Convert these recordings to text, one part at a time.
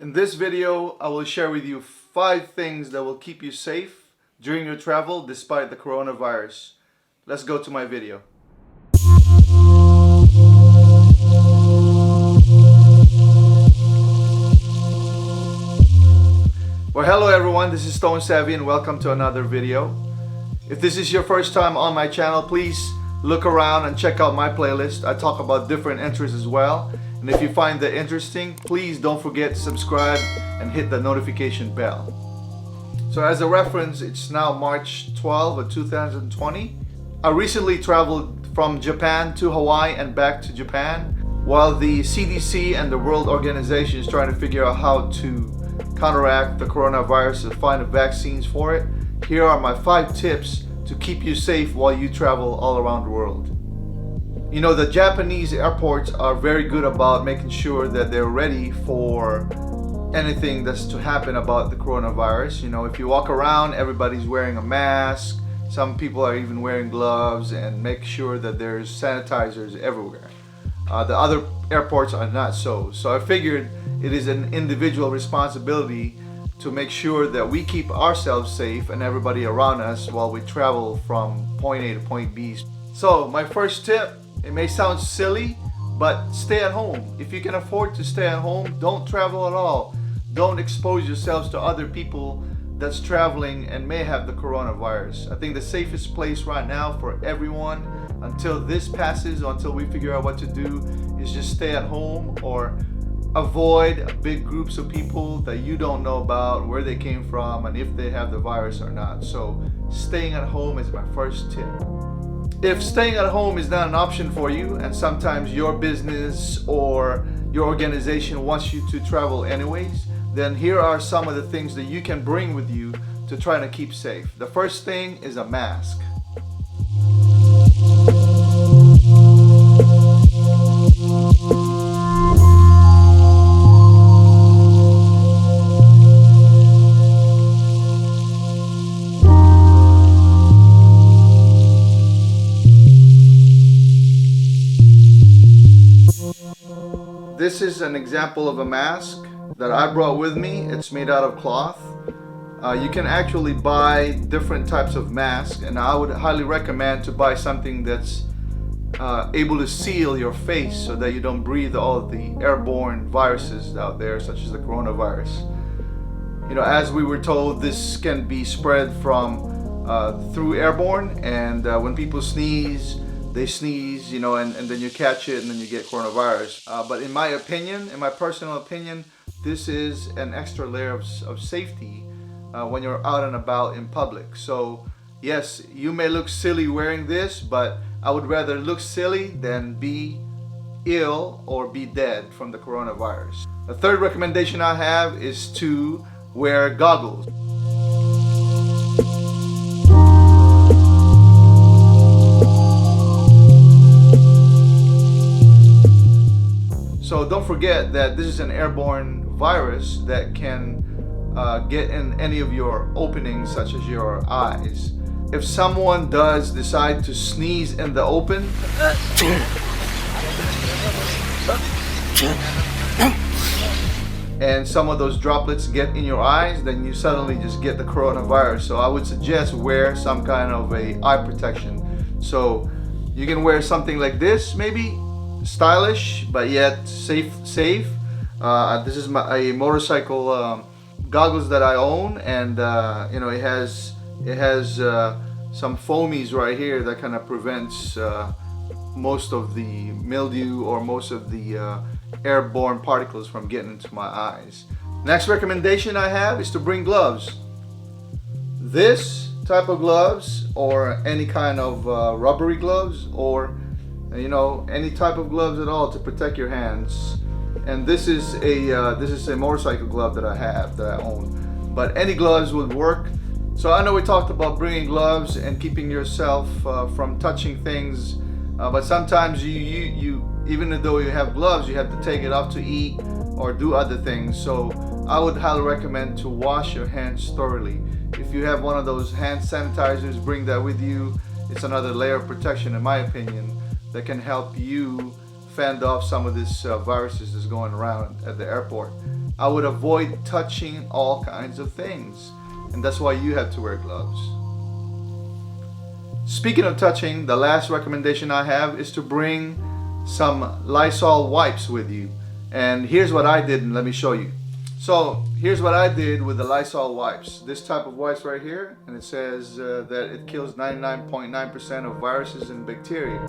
In this video, I will share with you 5 things that will keep you safe during your travel despite the coronavirus. Let's go to my video. Well, hello everyone, this is Stone Savvy and welcome to another video. If this is your first time on my channel, please look around and check out my playlist. I talk about different interests as well. And if you find that interesting, please don't forget to subscribe and hit the notification bell. So as a reference, it's now March 12 of 2020. I recently traveled from Japan to Hawaii and back to Japan while the CDC and the World Organization is trying to figure out how to counteract the coronavirus and find vaccines for it. Here are my 5 tips to keep you safe while you travel all around the world. You know, the Japanese airports are very good about making sure that they're ready for anything that's to happen about the coronavirus. You know, if you walk around, everybody's wearing a mask. Some people are even wearing gloves, and make sure that there's sanitizers everywhere. The other airports are not so. So I figured it is an individual responsibility to make sure that we keep ourselves safe and everybody around us while we travel from point A to point B. So my first tip, it may sound silly, but stay at home. If you can afford to stay at home, don't travel at all. Don't expose yourselves to other people that's traveling and may have the coronavirus. I think the safest place right now for everyone until this passes, or until we figure out what to do, is just stay at home or avoid big groups of people that you don't know about, where they came from, and if they have the virus or not. So staying at home is my first tip. If staying at home is not an option for you, and sometimes your business or your organization wants you to travel anyways, then here are some of the things that you can bring with you to try to keep safe. The first thing is a mask. This is an example of a mask that I brought with me. It's made out of cloth. You can actually buy different types of masks, and I would highly recommend to buy something that's able to seal your face so that you don't breathe all of the airborne viruses out there, such as the coronavirus. You know, as we were told, this can be spread from through airborne, and when people sneeze, they sneeze, you know, and then you catch it and then you get coronavirus. But in my opinion, in my personal opinion, this is an extra layer of safety when you're out and about in public. So yes, you may look silly wearing this, but I would rather look silly than be ill or be dead from the coronavirus. The third recommendation I have is to wear goggles. So don't forget that this is an airborne virus that can get in any of your openings, such as your eyes. If someone does decide to sneeze in the open, and some of those droplets get in your eyes, then you suddenly just get the coronavirus. So I would suggest wear some kind of a eye protection. So you can wear something like this, maybe stylish but yet safe. This is a motorcycle goggles that I own, and you know, it has some foamies right here that kind of prevents most of the mildew or most of the airborne particles from getting into my eyes. Next recommendation I have is to bring gloves. This type of gloves, or any kind of rubbery gloves, or you know, any type of gloves at all to protect your hands. And this is a motorcycle glove that I own, but any gloves would work. So I know we talked about bringing gloves and keeping yourself from touching things, but sometimes you even though you have gloves, you have to take it off to eat or do other things. So I would highly recommend to wash your hands thoroughly. If you have one of those hand sanitizers, bring that with you. It's another layer of protection, in my opinion, that can help you fend off some of this viruses that's going around at the airport. I would avoid touching all kinds of things. And that's why you have to wear gloves. Speaking of touching, the last recommendation I have is to bring some Lysol wipes with you. And here's what I did, and let me show you. So here's what I did with the Lysol wipes. This type of wipes right here, and it says that it kills 99.9% of viruses and bacteria.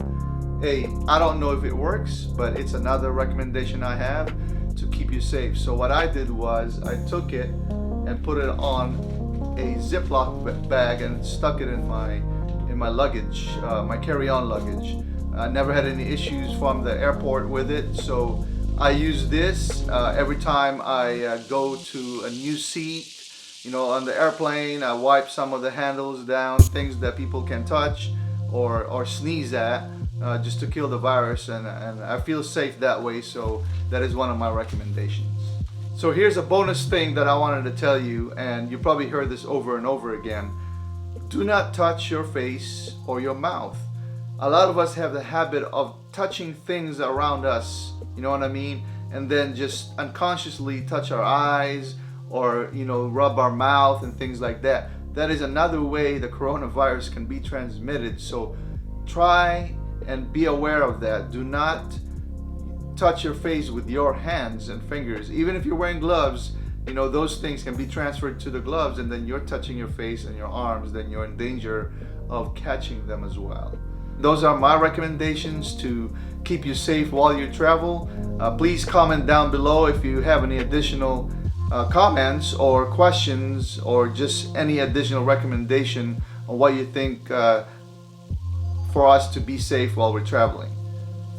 Hey, I don't know if it works, but it's another recommendation I have to keep you safe. So what I did was I took it and put it on a Ziploc bag and stuck it in my luggage, my carry-on luggage. I never had any issues from the airport with it, so I use this every time I go to a new seat. You know, on the airplane, I wipe some of the handles down, things that people can touch or sneeze at, just to kill the virus, and I feel safe that way. So that is one of my recommendations. So here's a bonus thing that I wanted to tell you, and you probably heard this over and over again. Do not touch your face or your mouth. A lot of us have the habit of touching things around us, you know what I mean? And then just unconsciously touch our eyes or, you know, rub our mouth and things like that. That is another way the coronavirus can be transmitted. So try and be aware of that. Do not touch your face with your hands and fingers. Even if you're wearing gloves, you know, those things can be transferred to the gloves, and then you're touching your face and your arms, then you're in danger of catching them as well. Those are my recommendations to keep you safe while you travel. Please comment down below if you have any additional comments or questions, or just any additional recommendation on what you think for us to be safe while we're traveling.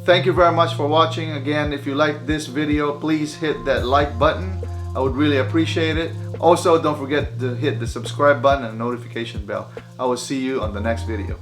Thank you very much for watching. Again, if you like this video, please hit that like button. I would really appreciate it. Also, don't forget to hit the subscribe button and notification bell. I will see you on the next video.